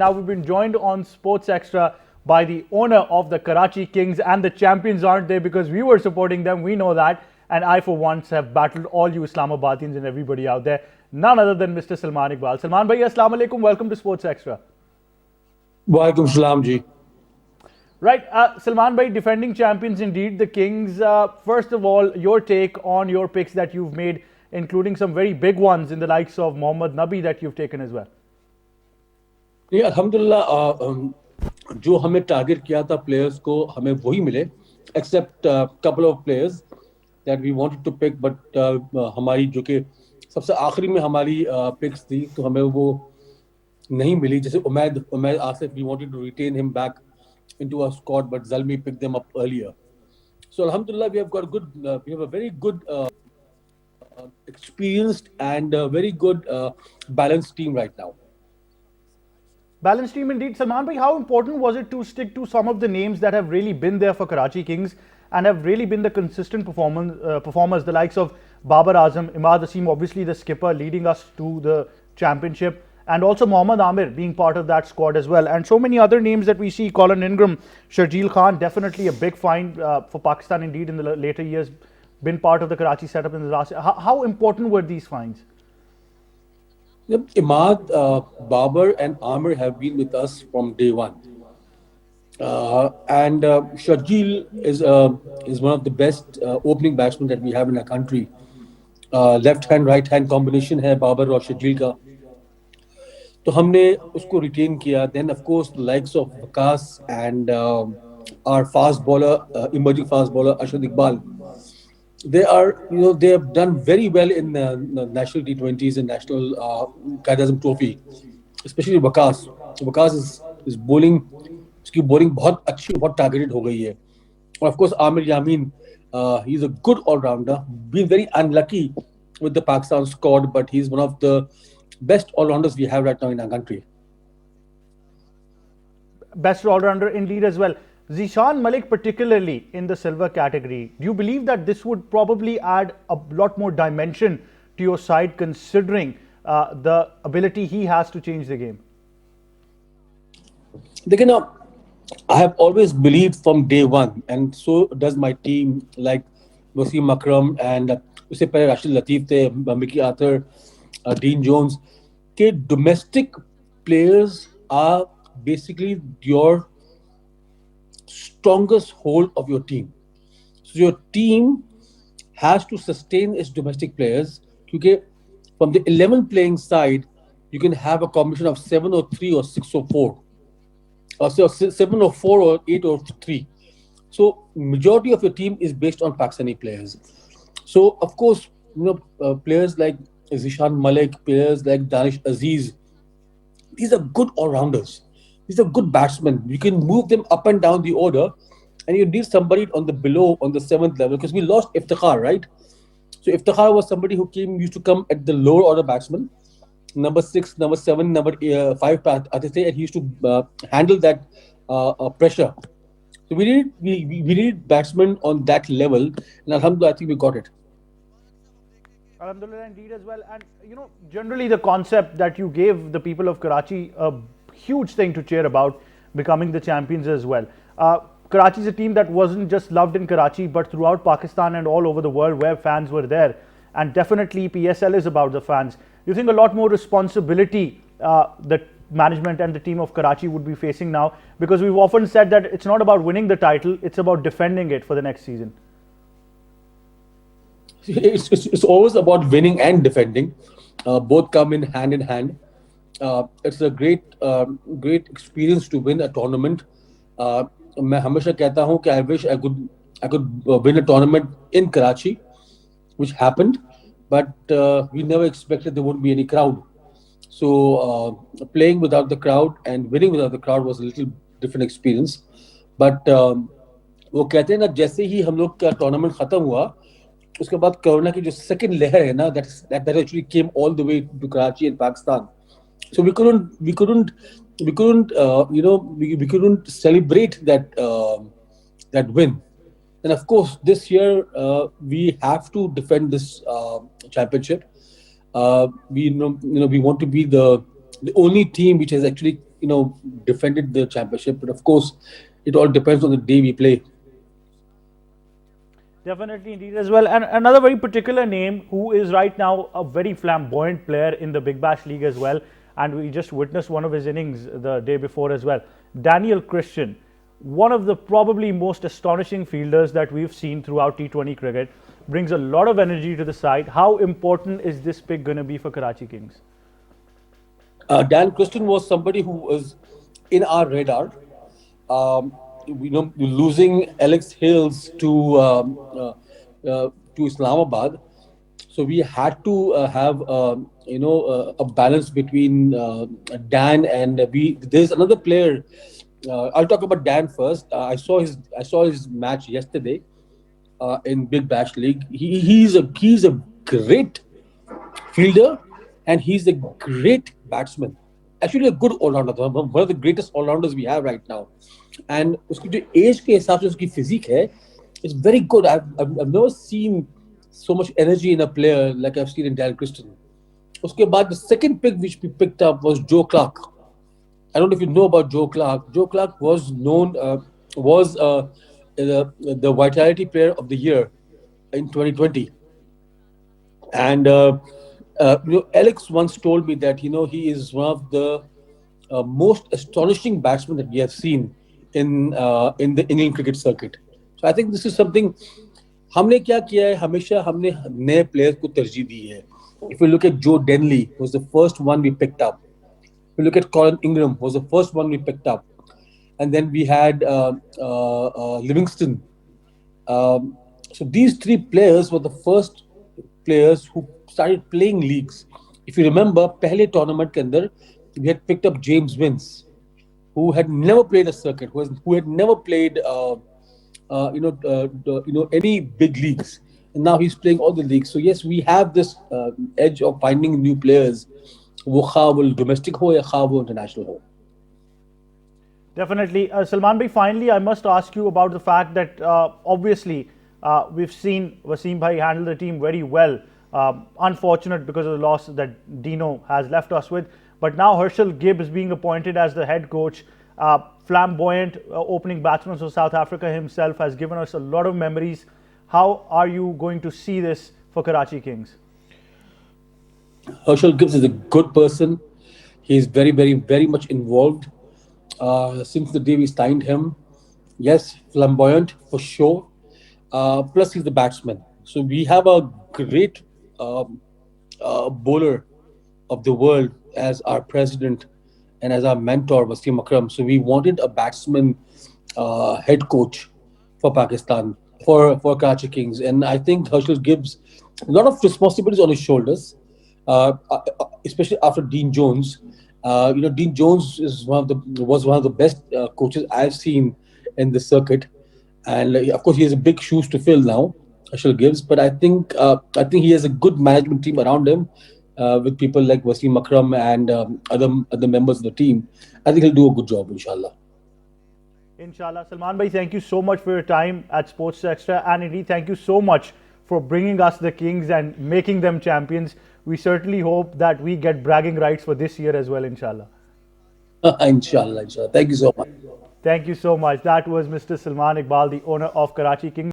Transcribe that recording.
now we've been joined on Sports Extra by the owner of the Karachi Kings, and the champions aren't they because we were supporting them, we know that. And I, for once, have battled all you Islamabadians and everybody out there. None other than Mr. Salman Iqbal. Salman bhai, assalamu alaikum. Welcome to Sports Extra. Walaikum salam ji. Right, Salman bhai, defending champions indeed, the Kings. First of all, your take on your picks that you've made, including some very big ones in the likes of Mohammad Nabi that you've taken as well. ये अल्हम्दुलिल्लाह जो हमें target किया था players को हमें वही मिले except couple of players that we wanted to pick but हमारी जो कि सबसे आखिरी में हमारी पिक्स थी तो हमें वो नहीं मिली जैसे Umaid Asif we wanted to retain him back into our squad but Zalmi pick them up earlier so अल्हम्दुलिल्लाह we have got good we have a very good experienced and very good balanced team right now. Balanced team indeed. Salman bhai, how important was it to stick to some of the names that have really been there for Karachi Kings and have really been the consistent performers, the likes of Babar Azam, Imad Asim, obviously the skipper leading us to the championship, and also Mohammad Amir being part of that squad as well, and so many other names that we see, Colin Ingram, Sharjeel Khan, definitely a big find for Pakistan indeed in the later years, been part of the Karachi setup in the last. How important were these finds? Imad, Babar and Amir have been with us from day one. And Sharjeel is one of the best opening batsmen that we have in our country. Left hand, right hand combination है Babar और Sharjeel का. तो हमने उसको retain किया. Then of course the likes of Abbas and our fast bowler, emerging fast bowler Ashad Iqbal. They are, they have done very well in the national T20s and national Qaid-e-Azam Trophy, especially Abbas. Abbas is bowling, उसकी bowling बहुत अच्छी, बहुत targeted हो गई है. और of course Amir Yamin, he's a good all-rounder. Been very unlucky with the Pakistan squad, but he's one of the best all-rounders we have right now in our country. Best all-rounder indeed as well. Zishan Malik, particularly in the silver category, do you believe that this would probably add a lot more dimension to your side, considering the ability he has to change the game? I have always believed from day one, and so does my team, like Wasim Akram and usse pehle Rashid Latif the, Mickey Arthur, Dean Jones, ke domestic players are basically your strongest hold of your team. So your team has to sustain its domestic players because from the 11 playing side, you can have a combination of 7 or 3 or 6 or 4. Or so 7 or 4 or 8 or 3. So majority of your team is based on Pakistani players. So of course, players like Zishan Malik, players like Danish Aziz, these are good all-rounders. These are good batsmen. You can move them up and down the order, and you need somebody on the 7th level, because we lost Iftikhar, right? So Iftikhar was somebody who used to come at the lower order batsman, number 6, number 7, number 5, and he used to handle that pressure. So we need batsmen on that level, and alhamdulillah, I think we got it. Alhamdulillah indeed as well. And generally the concept that you gave the people of Karachi, a huge thing to cheer about, becoming the champions as well. Karachi is a team that wasn't just loved in Karachi, but throughout Pakistan and all over the world where fans were there. And definitely PSL is about the fans. You think a lot more responsibility the management and the team of Karachi would be facing now, because we've often said that it's not about winning the title, it's about defending it for the next season. It's always about winning and defending. Both come in hand. It's a great experience to win a tournament. मैं हमेशा कहता हूँ कि I wish I could win a tournament in Karachi, which happened, but we never expected there wouldn't be any crowd. So playing without the crowd and winning without the crowd was a little different experience. But वो कहते हैं ना, जैसे ही हम लोग का tournament खत्म हुआ, उसके बाद कोरोना की जो सेकंड लहर है ना, that actually came all the way to Karachi and Pakistan. So we couldn't celebrate that win. And of course, this year we have to defend this championship. We want to be the only team which has actually defended the championship. But of course, it all depends on the day we play. Definitely, indeed, as well. And another very particular name who is right now a very flamboyant player in the Big Bash League as well. And we just witnessed one of his innings the day before as well. Daniel Christian, one of the probably most astonishing fielders that we've seen throughout T20 cricket, brings a lot of energy to the side. How important is this pick going to be for Karachi Kings? Dan Christian was somebody who was in our radar. Losing Alex Hills to Islamabad, so we had to have a balance between Dan and we. There's another player. I'll talk about Dan first. I saw his match yesterday in Big Bash League. He's a great fielder, and he's a great batsman. Actually, a good all-rounder. One of the greatest all-rounders we have right now. And उसकी जो age के हिसाब से उसकी physique है, it's very good. I've never seen so much energy in a player like I've seen in Dan Christian. उसके बाद the second pick which we picked up was Joe Clark. I don't know if you know about Joe Clark. Joe Clark was the Vitality Player of the Year in 2020. And Alex once told me that he is one of the most astonishing batsmen that we have seen in the Indian cricket circuit. So I think this is something. हमने क्या किया है हमेशा हमने नए players को तरजीह दी है. If you look at Joe Denley, was the first one we picked up. If you look at Colin Ingram, was the first one we picked up, and then we had Livingston. So these three players were the first players who started playing leagues. If you remember, पहले tournament के अंदर we had picked up James Vince, who had never played a circuit, who had never played any big leagues, and now he's playing all the leagues. So yes, we have this edge of finding new players, वो खा वो domestic हो या खा वो international हो. Definitely. Salman bhai, finally, I must ask you about the fact that obviously we've seen Wasim bhai handle the team very well. Unfortunate because of the loss that Dino has left us with. But now Herschel Gibbs being appointed as the head coach, flamboyant opening batsman for South Africa himself, has given us a lot of memories. How are you going to see this for Karachi Kings? Herschel Gibbs is a good person. He's very, very, very much involved. Since the day we signed him, yes, flamboyant for sure. Plus, he's the batsman. So we have a great bowler of the world as our president and as our mentor, Wasim Akram. So we wanted a batsman head coach for Pakistan, for Karachi Kings. And I think Herschel Gibbs, a lot of responsibilities on his shoulders, especially after Dean Jones. Dean Jones was one of the best coaches I've seen in the circuit, and of course he has a big shoes to fill now, Herschel Gibbs. But I think he has a good management team around him, with people like Wasim Akram and other members of the team. I think he'll do a good job, inshallah. Inshallah. Salman bhai, thank you so much for your time at Sports Extra, and indeed thank you so much for bringing us the Kings and making them champions. We certainly hope that we get bragging rights for this year as well, inshallah. Inshallah. Thank you so much. Thank you so much. That was Mr. Salman Iqbal, the owner of Karachi Kings.